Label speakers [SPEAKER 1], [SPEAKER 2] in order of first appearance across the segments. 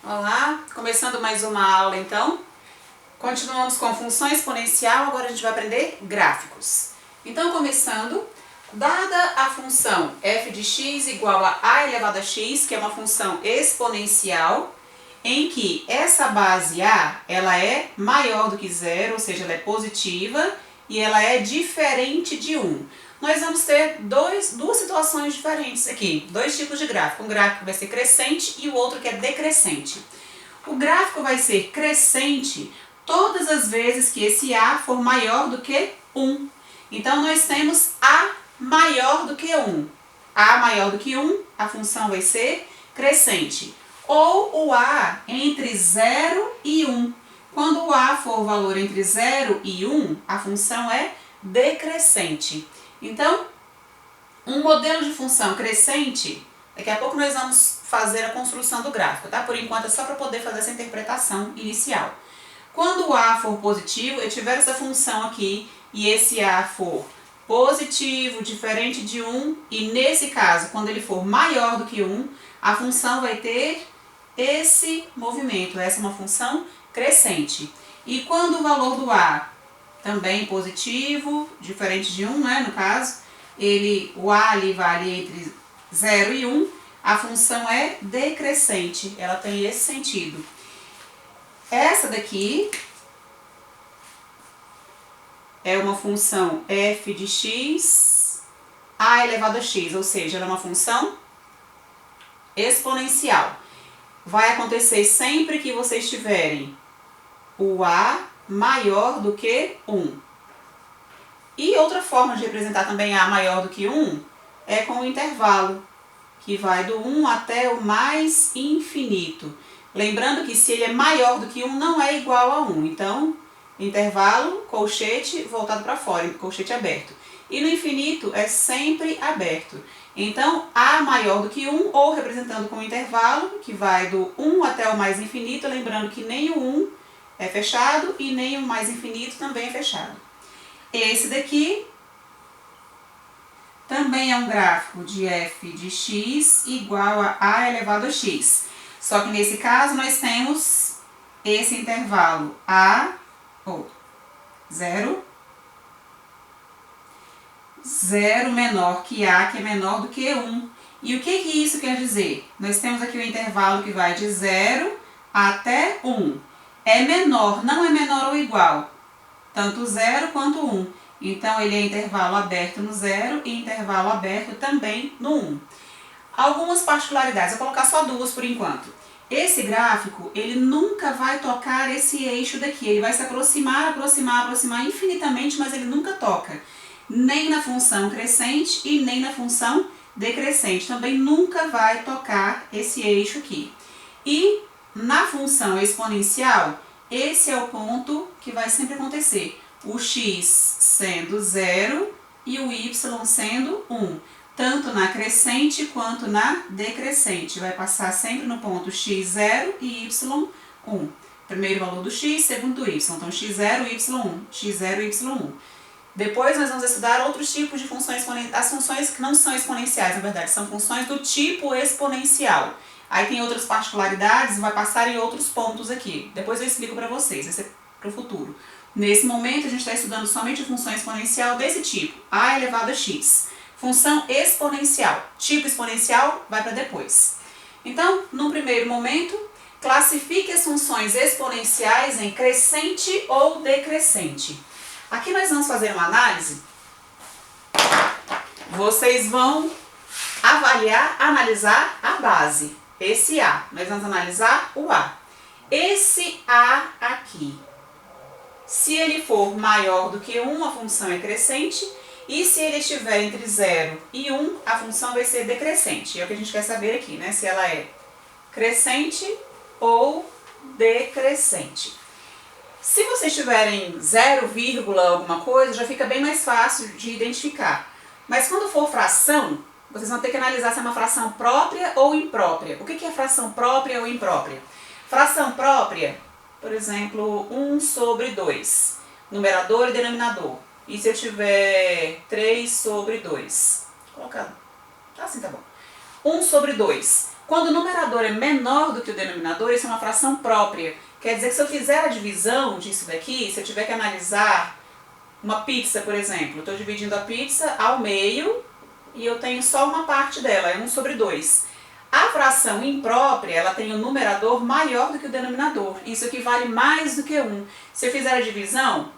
[SPEAKER 1] Olá, começando mais uma aula então. Continuamos com função exponencial, agora a gente vai aprender gráficos. Então, começando, dada a função f de x igual a elevado a x, que é uma função exponencial, em que essa base a, ela é maior do que zero, ou seja, ela é positiva, e ela é diferente de 1. Nós vamos ter duas situações diferentes aqui, dois tipos de gráfico. Um gráfico que vai ser crescente e o outro que é decrescente. O gráfico vai ser crescente todas as vezes que esse A for maior do que 1. Então, nós temos A maior do que 1. A maior do que 1, a função vai ser crescente. Ou o A entre 0 e 1. Quando o A for o valor entre 0 e 1, a função é decrescente. Então, um modelo de função crescente, daqui a pouco nós vamos fazer a construção do gráfico, tá? Por enquanto é só para poder fazer essa interpretação inicial. Quando o A for positivo, eu tiver essa função aqui e esse A for positivo, diferente de 1, e nesse caso, quando ele for maior do que 1, a função vai ter esse movimento, essa é uma função crescente. E quando o valor do A também positivo, diferente de 1, né, no caso, o A ali vale entre 0 e 1, a função é decrescente, ela tem esse sentido. Essa daqui é uma função f de x a elevado a x, ou seja, ela é uma função exponencial. Vai acontecer sempre que vocês tiverem o A maior do que 1. E outra forma de representar também A maior do que 1 é com o intervalo, que vai do 1 até o mais infinito. Lembrando que se ele é maior do que 1, não é igual a 1. Então, intervalo, colchete voltado para fora, colchete aberto. E no infinito é sempre aberto. Então, A maior do que 1, ou representando com o intervalo, que vai do 1 até o mais infinito, lembrando que nem o 1 é fechado e nem o mais infinito também é fechado. Esse daqui também é um gráfico de f de x igual a elevado a x. Só que nesse caso nós temos esse intervalo a, ou 0, 0 menor que a, que é menor do que 1. E o que isso quer dizer? Nós temos aqui o intervalo que vai de 0 até 1. É menor, não é menor ou igual, tanto 0 quanto 1. Então, ele é intervalo aberto no 0 e intervalo aberto também no 1. Algumas particularidades, vou colocar só duas por enquanto. Esse gráfico, ele nunca vai tocar esse eixo daqui. Ele vai se aproximar, aproximar, aproximar infinitamente, mas ele nunca toca. Nem na função crescente e nem na função decrescente. Também nunca vai tocar esse eixo aqui. E na função exponencial, esse é o ponto que vai sempre acontecer. O x sendo 0 e o y sendo 1. Tanto na crescente quanto na decrescente. Vai passar sempre no ponto x0 e y1. Primeiro valor do x, segundo do y. Então, x0, y1, x0, y1. Depois nós vamos estudar outros tipos de funções exponenciais. As funções que não são exponenciais, na verdade, são funções do tipo exponencial. Aí tem outras particularidades, vai passar em outros pontos aqui. Depois eu explico para vocês, vai ser para o futuro. Nesse momento, a gente está estudando somente função exponencial desse tipo, a elevado a x. Função exponencial, tipo exponencial, vai para depois. Então, no primeiro momento, classifique as funções exponenciais em crescente ou decrescente. Aqui nós vamos fazer uma análise. Vocês vão analisar a base, esse A. Nós vamos analisar o A. Esse A aqui. Se ele for maior do que 1, a função é crescente. E se ele estiver entre 0 e 1, a função vai ser decrescente. É o que a gente quer saber aqui, né? Se ela é crescente ou decrescente. Se vocês tiverem 0, alguma coisa, já fica bem mais fácil de identificar. Mas quando for fração, vocês vão ter que analisar se é uma fração própria ou imprópria. O que é fração própria ou imprópria? Fração própria, por exemplo, 1 sobre 2, numerador e denominador. E se eu tiver 3 sobre 2? Colocar assim tá bom. 1 sobre 2. Quando o numerador é menor do que o denominador, isso é uma fração própria. Quer dizer que se eu fizer a divisão disso daqui, se eu tiver que analisar uma pizza, por exemplo, eu estou dividindo a pizza ao meio e eu tenho só uma parte dela, é 1/2. A fração imprópria, ela tem um numerador maior do que o denominador. Isso equivale mais do que 1. Se eu fizer a divisão,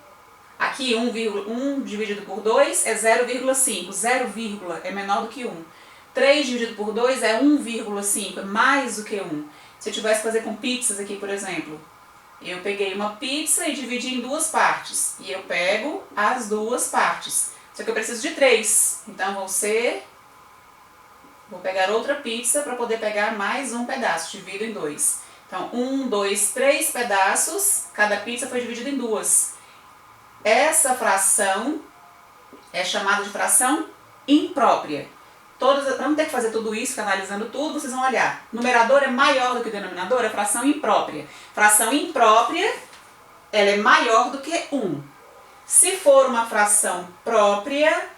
[SPEAKER 1] aqui 1 dividido por 2 é 0,5. 0, é menor do que 1. 3 dividido por 2 é 1,5, é mais do que 1. Se eu tivesse que fazer com pizzas aqui, por exemplo, eu peguei uma pizza e dividi em 2 partes. E eu pego as 2 partes. Só que eu preciso de 3. Então vou pegar outra pizza para poder pegar mais um pedaço. Divido em 2. Então 1, 2, 3 pedaços. Cada pizza foi dividida em 2. Essa fração é chamada de fração imprópria. Vamos ter que fazer tudo isso, analisando tudo, vocês vão olhar. Numerador é maior do que o denominador, é fração imprópria. Fração imprópria, ela é maior do que 1. Se for uma fração própria,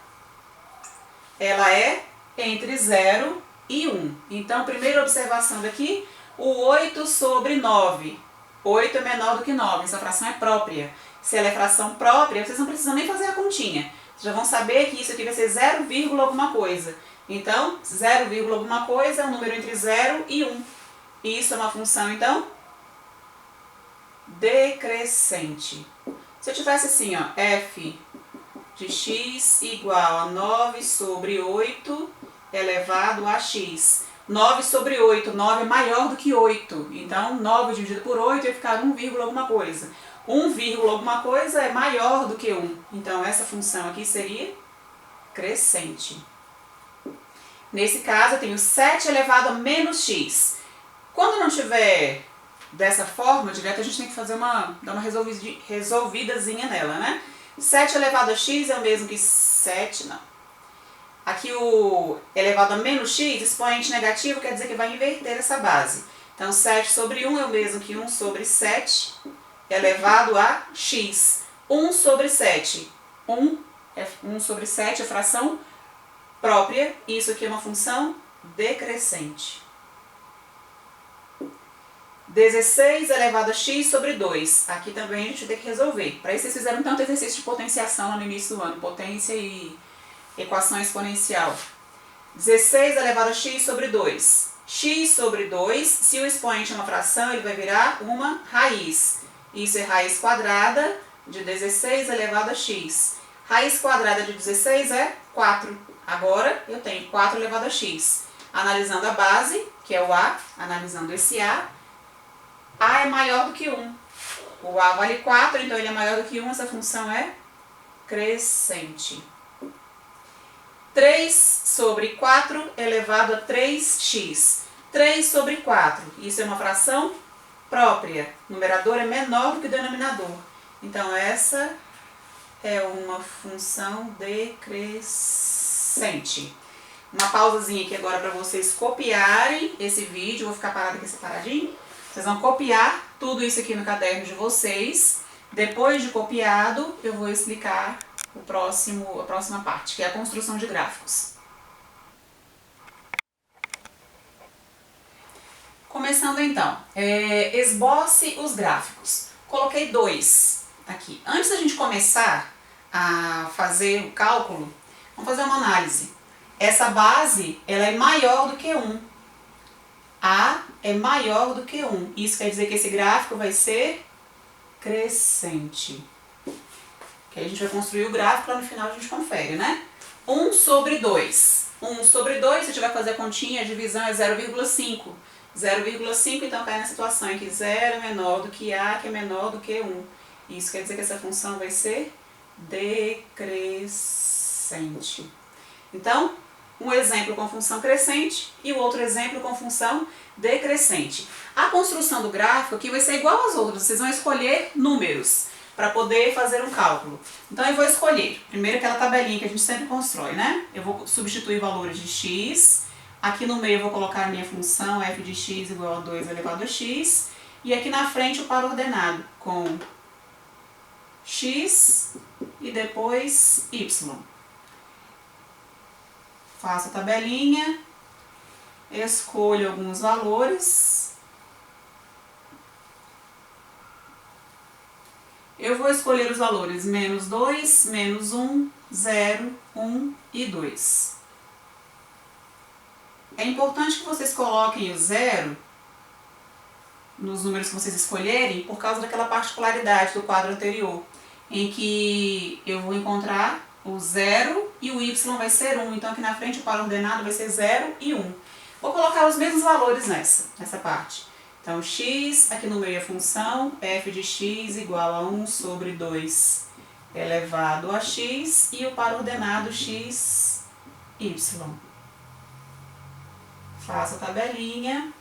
[SPEAKER 1] ela é entre 0 e 1. Então, primeira observação daqui, o 8/9. 8 é menor do que 9, essa fração é própria. Se ela é fração própria, vocês não precisam nem fazer a continha. Vocês já vão saber que isso aqui vai ser 0, alguma coisa. Então, 0, alguma coisa é um número entre 0 e 1. E isso é uma função, então, decrescente. Se eu tivesse assim, ó, f de x igual a 9/8 elevado a x. 9/8, 9 é maior do que 8. Então, 9 dividido por 8 ia ficar 1, alguma coisa. 1, alguma coisa é maior do que 1. Então, essa função aqui seria crescente. Nesse caso, eu tenho 7 elevado a menos x. Quando não tiver dessa forma, direto, a gente tem que fazer dar uma resolvidazinha nela, né? 7 elevado a x é o mesmo que 7, não. Aqui o elevado a menos x, expoente negativo, quer dizer que vai inverter essa base. Então, 7/1 é o mesmo que 1/7 elevado a x. 1/7. 1/7 é fração própria, e isso aqui é uma função decrescente. 16 elevado a x/2. Aqui também a gente tem que resolver. Para isso vocês fizeram tanto exercício de potenciação lá no início do ano, potência e equação exponencial. 16 elevado a x/2. x/2, se o expoente é uma fração, ele vai virar uma raiz. Isso é raiz quadrada de 16 elevado a x. Raiz quadrada de 16 é 4. Agora eu tenho 4 elevado a x. Analisando a base, que é o a, analisando esse a é maior do que 1. O a vale 4, então ele é maior do que 1, essa função é crescente. 3/4 elevado a 3x. 3/4, isso é uma fração própria. O numerador é menor do que o denominador. Então, essa é uma função decrescente. Uma pausazinha aqui agora para vocês copiarem esse vídeo. Vou ficar parada aqui separadinho. Vocês vão copiar tudo isso aqui no caderno de vocês. Depois de copiado, eu vou explicar a próxima parte, que é a construção de gráficos. Começando então, esboce os gráficos. Coloquei 2 aqui. Antes da gente começar a fazer o cálculo, vamos fazer uma análise. Essa base, ela é maior do que 1. A é maior do que 1. Isso quer dizer que esse gráfico vai ser crescente. Que aí a gente vai construir o gráfico, lá no final a gente confere, né? 1/2. 1/2, se eu tiver que fazer a continha, a divisão é 0,5. 0,5, então cai na situação em que 0 é menor do que A, que é menor do que 1. Isso quer dizer que essa função vai ser decrescente. Então, um exemplo com função crescente e o outro exemplo com função decrescente. A construção do gráfico aqui vai ser igual às outras, vocês vão escolher números para poder fazer um cálculo. Então eu vou escolher, primeiro aquela tabelinha que a gente sempre constrói, né? Eu vou substituir valores de x, aqui no meio eu vou colocar a minha função f de x igual a 2 elevado a x, e aqui na frente o par ordenado com x e depois y. Faço a tabelinha, escolho alguns valores. Eu vou escolher os valores menos 2, menos 1, 0, 1 e 2. É importante que vocês coloquem o 0 nos números que vocês escolherem por causa daquela particularidade do quadro anterior, em que eu vou encontrar o 0 e o y vai ser 1. Então aqui na frente o par ordenado vai ser 0 e 1. Vou colocar os mesmos valores nessa parte. Então x, aqui no meio a função, f de x igual a 1 sobre 2 elevado a x e o par ordenado x, y. Faço a tabelinha.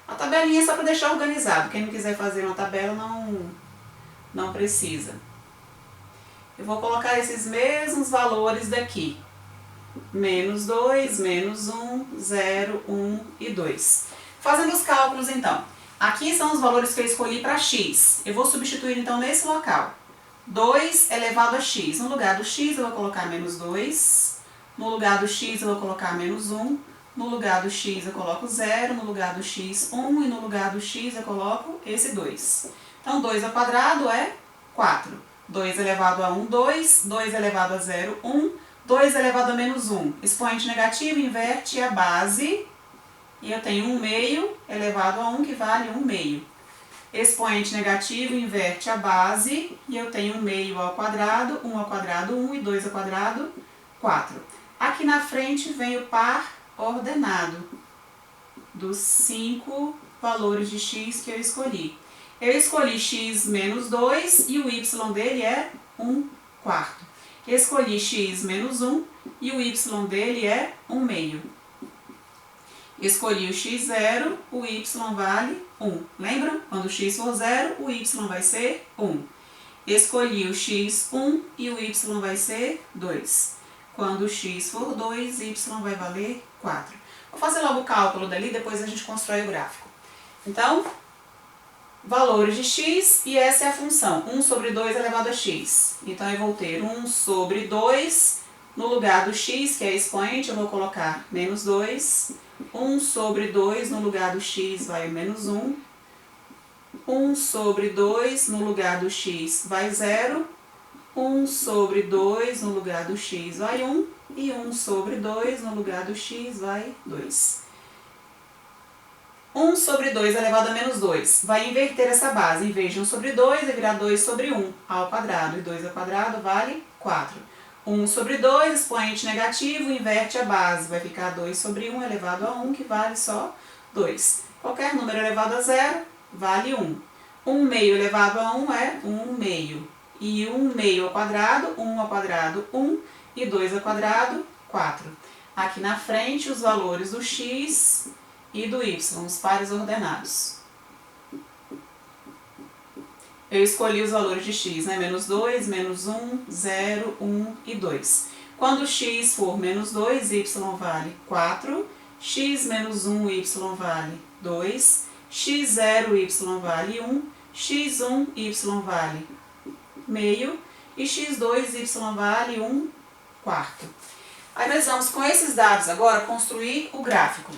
[SPEAKER 1] A tabelinha é só para deixar organizado. Quem não quiser fazer uma tabela não precisa. Eu vou colocar esses mesmos valores daqui. Menos 2, menos 1, 0, 1 e 2. Fazendo os cálculos então. Aqui são os valores que eu escolhi para x. Eu vou substituir então nesse local. 2 elevado a x. No lugar do x eu vou colocar menos 2. No lugar do x eu vou colocar menos 1. No lugar do x eu coloco 0, no lugar do x 1 e no lugar do x eu coloco esse 2. Então 2 ao quadrado é 4. 2 elevado a 1, 2. 2 elevado a 0, 1. 2 elevado a menos 1. Expoente negativo inverte a base e eu tenho 1 meio elevado a 1 que vale 1 meio. Expoente negativo inverte a base e eu tenho 1 meio ao quadrado, 1 ao quadrado 1 e 2 ao quadrado 4. Aqui na frente vem o par ordenado dos 5 valores de x que eu escolhi. Eu escolhi x menos 2 e o y dele é 1 quarto. Escolhi x menos 1 e o y dele é 1 meio. Escolhi o x0, o y vale 1. Lembram? Quando o x for 0, o y vai ser 1. Escolhi o x1 e o y vai ser 2. Quando o x for 2, y vai valer 4. Vou fazer logo o cálculo dali, depois a gente constrói o gráfico. Então, valores de x e essa é a função, 1 sobre 2 elevado a x. Então eu vou ter 1 sobre 2, no lugar do x, que é expoente, eu vou colocar menos 2. 1 sobre 2, no lugar do x vai menos 1. 1 sobre 2, no lugar do x vai 0. 1 sobre 2 no lugar do x vai 1 e 1 sobre 2 no lugar do x vai 2. 1 sobre 2 elevado a menos 2 vai inverter essa base. Em vez de 1 sobre 2, vai virar 2 sobre 1 ao quadrado. E 2 ao quadrado vale 4. 1 sobre 2, expoente negativo, inverte a base. Vai ficar 2 sobre 1 elevado a 1, que vale só 2. Qualquer número elevado a 0 vale 1. 1 meio elevado a 1 é 1 meio. E 1 meio ao quadrado, 1 ao quadrado, 1, e 2 ao quadrado, 4. Aqui na frente, os valores do x e do y, os pares ordenados. Eu escolhi os valores de x, né? Menos 2, menos 1, 0, 1 e 2. Quando x for menos 2, y vale 4, x menos 1, y vale 2, x0, y vale 1, x1, y vale meio e x2, y vale 1 quarto. Aí nós vamos, com esses dados agora, construir o gráfico.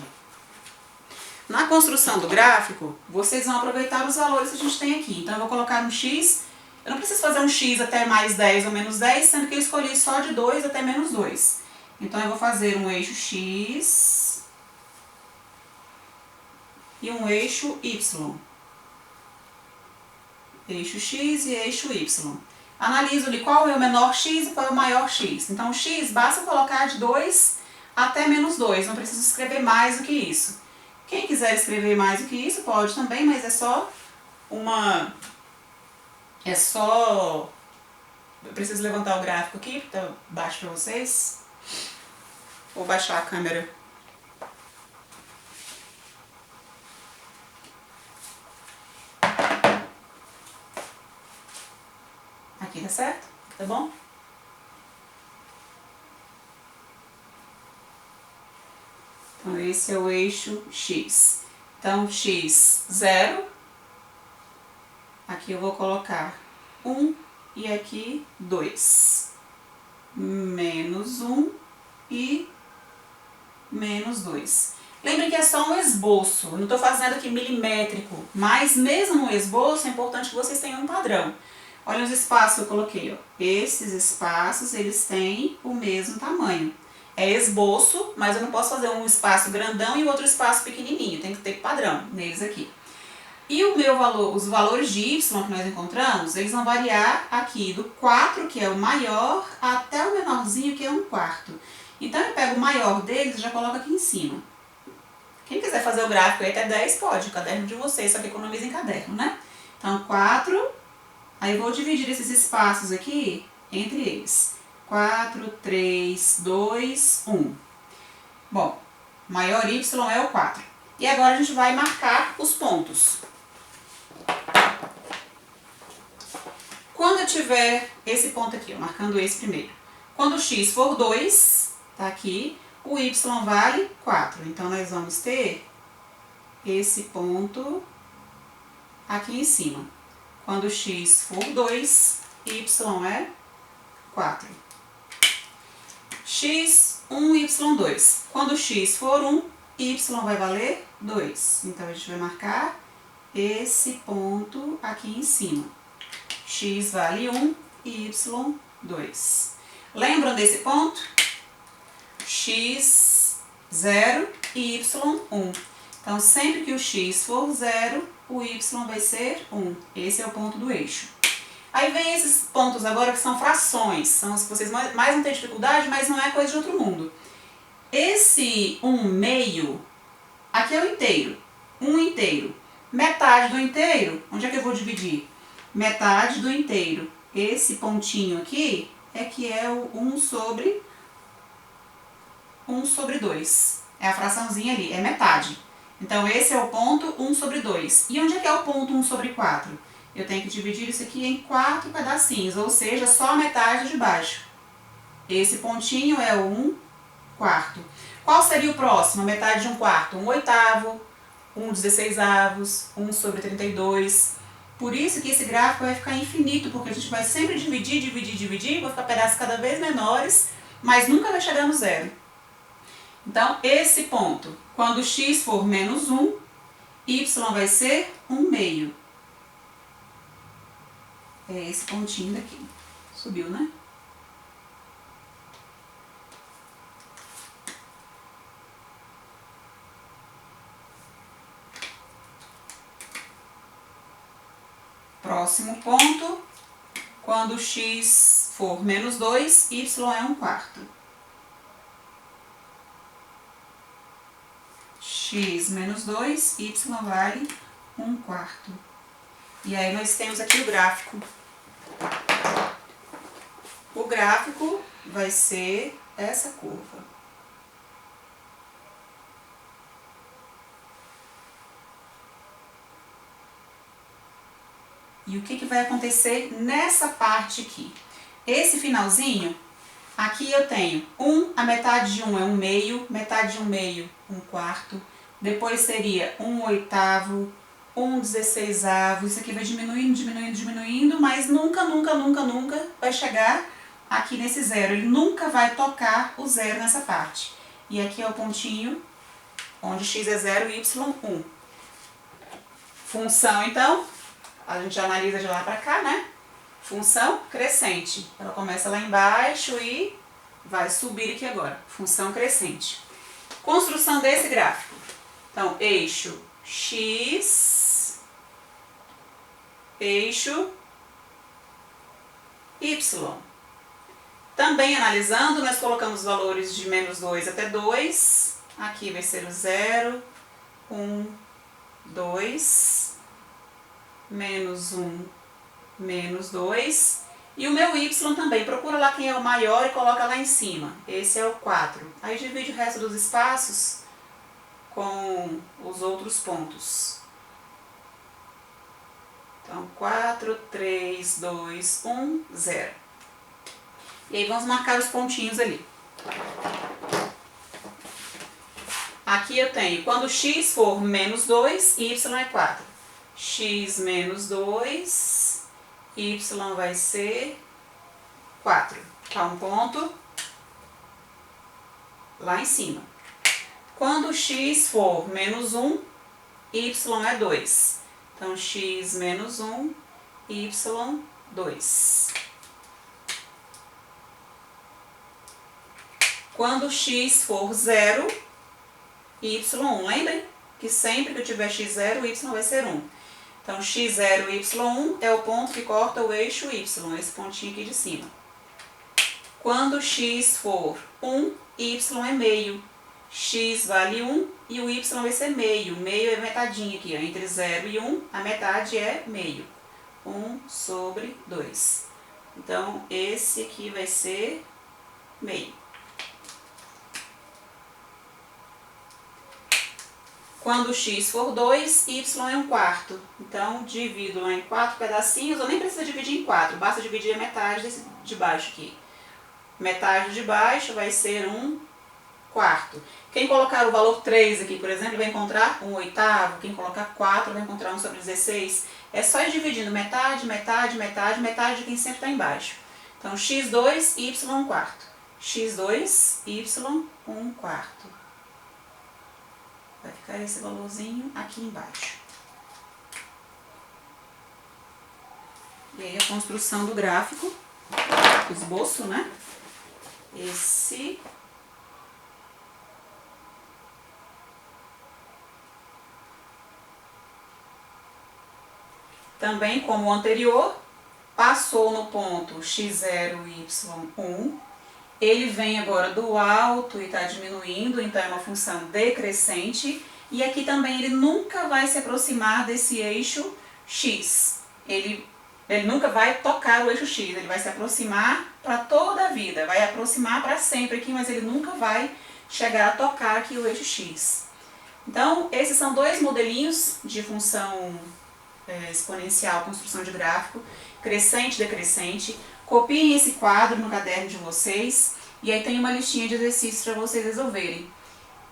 [SPEAKER 1] Na construção do gráfico, vocês vão aproveitar os valores que a gente tem aqui. Então eu vou colocar um x, eu não preciso fazer um x até mais 10 ou menos 10, sendo que eu escolhi só de 2 até menos 2. Então eu vou fazer um eixo x e um eixo y. Eixo x e eixo y. Analiso ali qual é o menor x e qual é o maior x. Então o x basta colocar de 2 até menos 2, não preciso escrever mais do que isso. Quem quiser escrever mais do que isso pode também, mas é só uma... Eu preciso levantar o gráfico aqui, que tá baixo para vocês. Vou baixar a câmera. Aqui tá certo? Tá bom? Então esse é o eixo x. Então x, 0. Aqui eu vou colocar 1 e aqui 2. Menos 1 e menos 2. Lembrem que é só um esboço, eu não estou fazendo aqui milimétrico, mas mesmo no esboço é importante que vocês tenham um padrão. Olha os espaços que eu coloquei, ó. Esses espaços, eles têm o mesmo tamanho. É esboço, mas eu não posso fazer um espaço grandão e outro espaço pequenininho, tem que ter padrão neles aqui. E o meu valor, os valores de y que nós encontramos, eles vão variar aqui do 4, que é o maior, até o menorzinho, que é 1/4. Então eu pego o maior deles e já coloco aqui em cima. Quem quiser fazer o gráfico aí até 10 pode, o caderno de vocês, só que economiza em caderno, né? Então 4, aí eu vou dividir esses espaços aqui entre eles. 4, 3, 2, 1. Bom, maior y é o 4. E agora a gente vai marcar os pontos. Quando eu tiver esse ponto aqui, ó, marcando esse primeiro. Quando o x for 2, tá aqui, o y vale 4. Então, nós vamos ter esse ponto aqui em cima. Quando x for 2, y é 4. x, 1, y, 2. Quando x for 1, y vai valer 2. Então, a gente vai marcar esse ponto aqui em cima. X vale 1 e y 2. Lembram desse ponto? X 0 e y 1. Então, sempre que o x for 0, o y vai ser 1. Esse é o ponto do eixo. Aí vem esses pontos agora que são frações. São os que vocês mais não têm dificuldade, mas não é coisa de outro mundo. Esse 1/2, aqui é o inteiro. 1 inteiro. Metade do inteiro, onde é que eu vou dividir? Metade do inteiro. Esse pontinho aqui é que é o 1 sobre 2. É a fraçãozinha ali, é metade. Então, esse é o ponto 1 sobre 2. E onde é que é o ponto 1 sobre 4? Eu tenho que dividir isso aqui em 4 pedacinhos, ou seja, só a metade de baixo. Esse pontinho é o 1/4. Qual seria o próximo? A metade de 1/4? 1/8, 1/16, 1 sobre 32. Por isso que esse gráfico vai ficar infinito, porque a gente vai sempre dividir, vai ficar pedaços cada vez menores, mas nunca vai chegar no zero. Então, esse ponto, quando x for menos 1, y vai ser 1/2. É esse pontinho daqui. Subiu, né? Próximo ponto, quando x for menos 2, y é 1/4. X menos 2, y vale 1/4. E aí nós temos aqui o gráfico. O gráfico vai ser essa curva. E o que vai acontecer nessa parte aqui? Esse finalzinho, aqui eu tenho 1, a metade de 1 é 1/2, metade de 1/2, 1/4. Depois seria 1/8, 1/16. Isso aqui vai diminuindo, mas nunca vai chegar aqui nesse zero. Ele nunca vai tocar o zero nessa parte. E aqui é o pontinho onde x é 0 e y 1. Função, então, a gente analisa de lá para cá, né? Função crescente. Ela começa lá embaixo e vai subir aqui agora. Função crescente. Construção desse gráfico. Então, eixo x, eixo y. Também analisando, nós colocamos os valores de menos 2 até 2. Aqui vai ser o 0, 1, 2... menos 1, menos 2. E o meu y também. Procura lá quem é o maior e coloca lá em cima. Esse é o 4. Aí divide o resto dos espaços com os outros pontos. Então, 4, 3, 2, 1, 0. E aí vamos marcar os pontinhos ali. Aqui eu tenho, quando x for menos 2, y é 4. X menos 2, y vai ser 4. Tá um ponto lá em cima. Quando x for menos 1, y é 2. Então, x menos 1, y 2. Quando x for 0, y1. Lembrem que sempre que eu tiver x0, o y vai ser 1. Então, x0, y1 é o ponto que corta o eixo y, esse pontinho aqui de cima. Quando x for 1, y é meio. X vale 1 e o y vai ser meio. Meio é metadinha aqui, ó. Entre 0 e 1, a metade é meio. 1 sobre 2. Então, esse aqui vai ser meio. Quando x for 2, y é 1/4. Então, divido lá em 4 pedacinhos, ou nem precisa dividir em 4, basta dividir a metade de baixo aqui. Metade de baixo vai ser 1/4. Quem colocar o valor 3 aqui, por exemplo, vai encontrar 1/8. Quem colocar 4 vai encontrar 1 sobre 16. É só ir dividindo metade, metade, metade, metade de quem sempre está embaixo. Então, x2, y 1/4. x2, y 1/4. Vai ficar esse valorzinho aqui embaixo. E aí a construção do gráfico, o esboço, né? Esse também, como o anterior, passou no ponto x0, y1. Ele vem agora do alto e está diminuindo, então é uma função decrescente. E aqui também ele nunca vai se aproximar desse eixo x. Ele nunca vai tocar o eixo x, ele vai se aproximar para toda a vida, vai aproximar para sempre aqui, mas ele nunca vai chegar a tocar aqui o eixo x. Então, esses são dois modelinhos de função exponencial, construção de gráfico, crescente e decrescente. Copiem esse quadro no caderno de vocês e aí tem uma listinha de exercícios para vocês resolverem.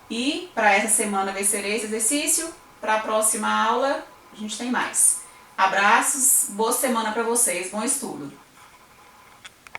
[SPEAKER 1] E para essa semana vai ser esse exercício, para a próxima aula a gente tem mais. Abraços, boa semana para vocês, bom estudo!